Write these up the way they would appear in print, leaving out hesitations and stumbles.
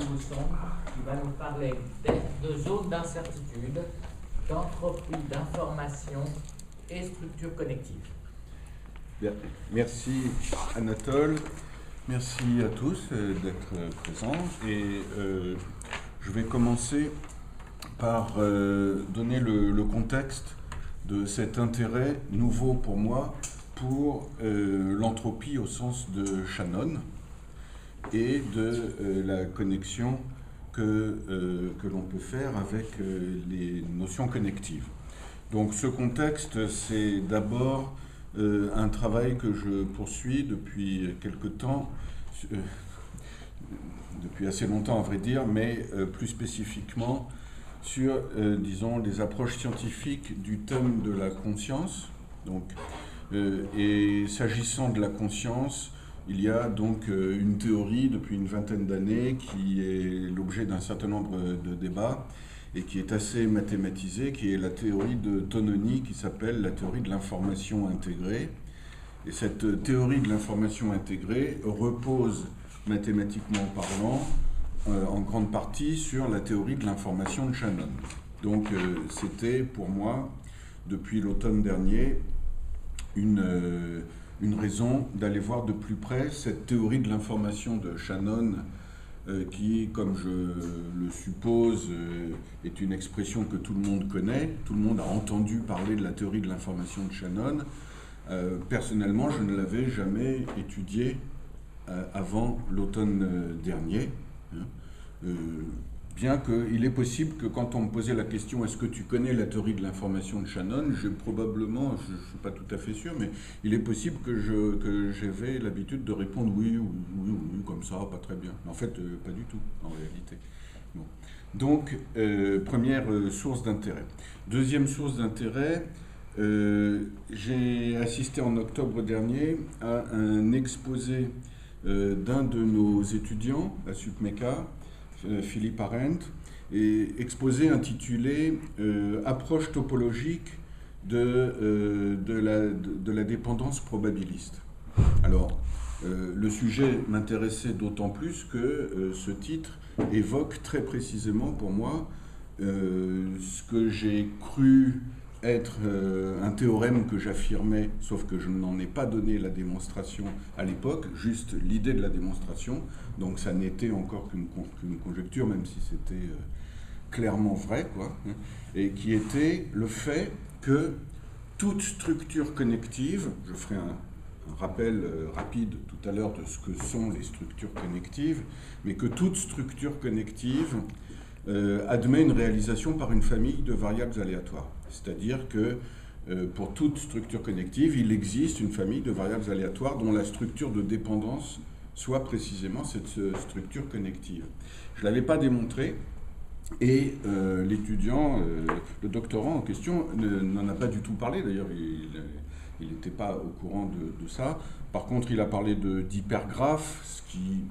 Mousson, qui va nous parler de zones d'incertitude, d'entropie, d'information et structure connective. Bien. Merci Anatole, merci à tous d'être présents et je vais commencer par donner le contexte de cet intérêt nouveau pour moi pour l'entropie au sens de Shannon et de la connexion que l'on peut faire avec les notions connectives. Donc ce contexte, c'est d'abord un travail que je poursuis depuis quelque temps, depuis assez longtemps à vrai dire, mais plus spécifiquement sur, disons, les approches scientifiques du thème de la conscience. Donc, et s'agissant de la conscience, il y a donc une théorie depuis une vingtaine d'années qui est l'objet d'un certain nombre de débats et qui est assez mathématisée, qui est la théorie de Tononi, qui s'appelle la théorie de l'information intégrée. Et cette théorie de l'information intégrée repose, mathématiquement parlant, en grande partie sur la théorie de l'information de Shannon. Donc c'était pour moi, depuis l'automne dernier, une raison d'aller voir de plus près cette théorie de l'information de Shannon qui, comme je le suppose, est une expression que tout le monde connaît. Tout le monde a entendu parler de la théorie de l'information de Shannon. Personnellement, je ne l'avais jamais étudiée avant l'automne dernier. Bien qu'il est possible que quand on me posait la question « Est-ce que tu connais la théorie de l'information de Shannon ?», probablement, je ne suis pas tout à fait sûr, mais il est possible que j'avais l'habitude de répondre « oui, comme ça, pas très bien ». Mais en fait, pas du tout, en réalité. Bon. Donc, première source d'intérêt. Deuxième source d'intérêt, j'ai assisté en octobre dernier à un exposé d'un de nos étudiants à SUPMECA, Philippe Arendt, et exposé intitulé Approche topologique de la dépendance probabiliste. Alors, le sujet m'intéressait d'autant plus que ce titre évoque très précisément pour moi ce que j'ai cru être un théorème que j'affirmais, sauf que je n'en ai pas donné la démonstration à l'époque, juste l'idée de la démonstration, donc ça n'était encore qu'une conjecture, même si c'était clairement vrai, quoi, et qui était le fait que toute structure connective, je ferai un rappel rapide tout à l'heure de ce que sont les structures connectives, mais que toute structure connective admet une réalisation par une famille de variables aléatoires. C'est-à-dire que pour toute structure connective, il existe une famille de variables aléatoires dont la structure de dépendance soit précisément cette structure connective. Je ne l'avais pas démontré et l'étudiant, le doctorant en question, n'en a pas du tout parlé. D'ailleurs, il n'était pas au courant de ça. Par contre, il a parlé d'hypergraphes, ce qui,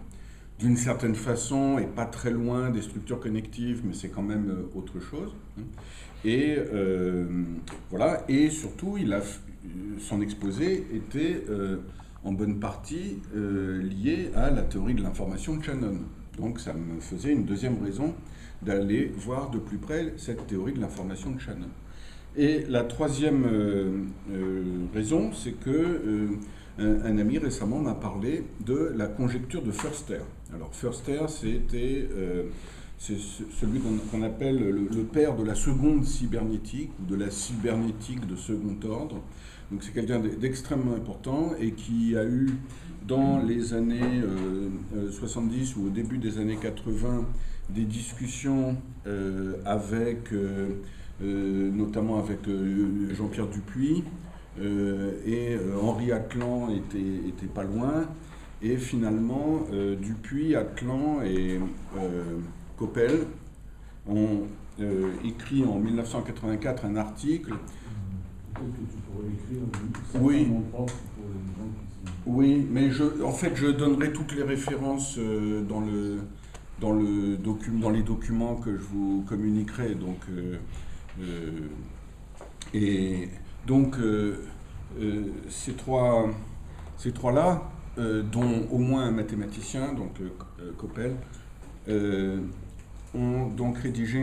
d'une certaine façon, n'est pas très loin des structures connectives, mais c'est quand même autre chose. Et voilà. Et surtout, son exposé était en bonne partie lié à la théorie de l'information de Shannon. Donc, ça me faisait une deuxième raison d'aller voir de plus près cette théorie de l'information de Shannon. Et la troisième raison, c'est que un ami récemment m'a parlé de la conjecture de Förster. Alors Förster, c'est celui qu'on appelle le père de la seconde cybernétique, ou de la cybernétique de second ordre. Donc c'est quelqu'un d'extrêmement important et qui a eu, dans les années 70 ou au début des années 80, des discussions avec, notamment avec Jean-Pierre Dupuy, et Henri Atlan était pas loin, et finalement Dupuy, Atlan et Coppel ont écrit en 1984 un article. Peut-être que tu pourrais écrire oui. Propre pour les gens qui... Oui, mais en fait je donnerai toutes les références dans les documents que je vous communiquerai. Donc, et donc ces trois-là, dont au moins un mathématicien, donc Coppel, ont donc rédigé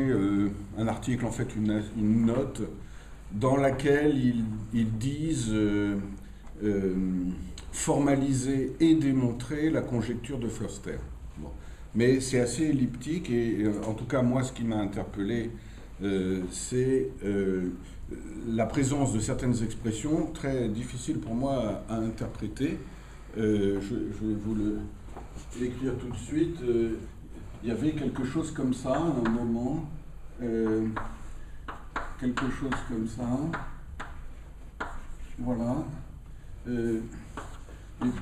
un article, en fait une note, dans laquelle ils disent formaliser et démontrer la conjecture de Förster. Bon. Mais c'est assez elliptique et en tout cas moi ce qui m'a interpellé c'est la présence de certaines expressions très difficiles pour moi à interpréter. Je vais vous l'écrire tout de suite. Il y avait quelque chose comme ça, à un moment, quelque chose comme ça, voilà, et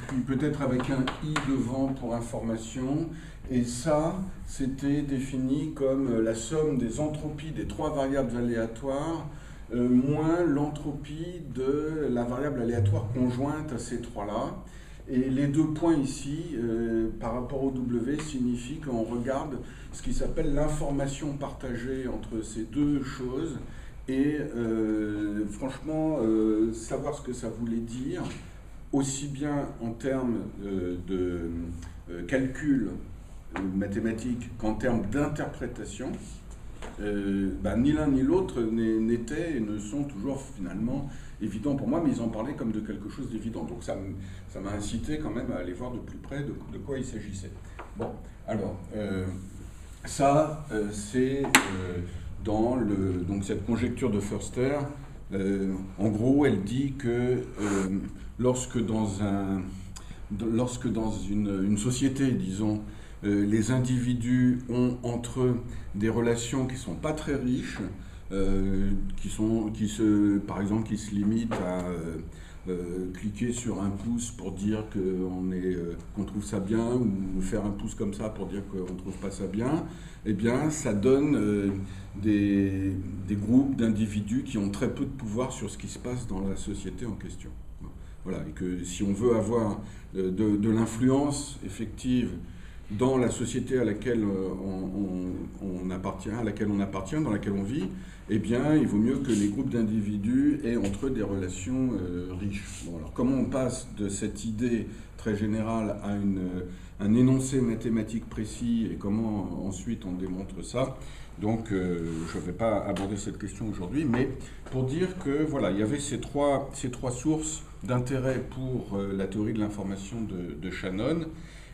puis peut-être avec un i devant pour information, et ça, c'était défini comme la somme des entropies des trois variables aléatoires moins l'entropie de la variable aléatoire conjointe à ces trois-là. Et les deux points ici, par rapport au W, signifient qu'on regarde ce qui s'appelle l'information partagée entre ces deux choses. Et franchement, savoir ce que ça voulait dire, aussi bien en termes de calcul mathématique qu'en termes d'interprétation, ni l'un ni l'autre n'étaient et ne sont toujours finalement évidents pour moi, mais ils en parlaient comme de quelque chose d'évident. Donc ça m'a incité quand même à aller voir de plus près de quoi il s'agissait. Bon, alors, ça, c'est dans donc cette conjecture de Förster. En gros, elle dit que lorsque dans une société, disons, les individus ont entre eux des relations qui ne sont pas très riches, par exemple, qui se limitent à cliquer sur un pouce pour dire qu'on trouve ça bien, ou faire un pouce comme ça pour dire qu'on ne trouve pas ça bien, eh bien, ça donne des groupes d'individus qui ont très peu de pouvoir sur ce qui se passe dans la société en question. Voilà, et que si on veut avoir de l'influence effective dans la société à laquelle on appartient, dans laquelle on vit, eh bien, il vaut mieux que les groupes d'individus aient entre eux des relations riches. Bon, alors, comment on passe de cette idée très générale à un énoncé mathématique précis et comment ensuite on démontre ça? Donc, je ne vais pas aborder cette question aujourd'hui, mais pour dire que, voilà, il y avait ces trois sources d'intérêt pour la théorie de l'information de Shannon.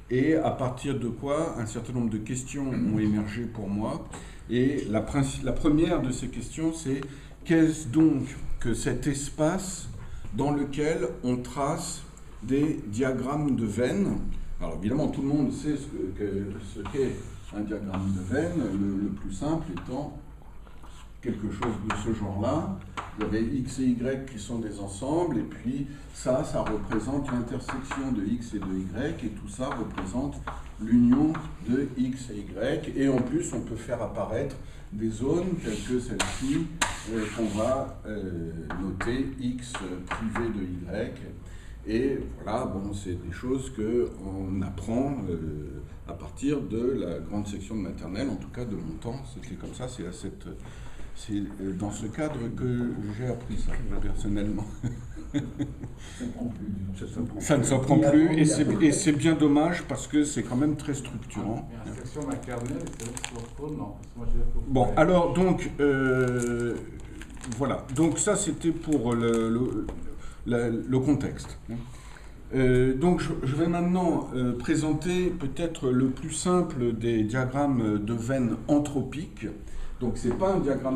Et à partir de quoi un certain nombre de questions ont émergé pour moi. Et la première de ces questions, c'est qu'est-ce donc que cet espace dans lequel on trace des diagrammes de Venn? Alors évidemment, tout le monde sait ce qu'est un diagramme de Venn, le plus simple étant quelque chose de ce genre-là. Vous avez X et Y qui sont des ensembles, et puis ça représente l'intersection de X et de Y, et tout ça représente l'union de X et Y. Et en plus, on peut faire apparaître des zones telles que celle-ci, qu'on va noter X privé de Y. Et voilà, bon, c'est des choses qu'on apprend à partir de la grande section de maternelle, en tout cas de mon temps, c'était comme ça, c'est dans ce cadre que j'ai appris ça, personnellement. Ça ne s'apprend plus, et c'est bien dommage parce que c'est quand même très structurant. La section maternelle, c'est non. Bon, alors, donc, voilà. Donc ça, c'était pour le contexte. Donc je vais maintenant présenter peut-être le plus simple des diagrammes de Venn anthropiques. Donc c'est pas un diagramme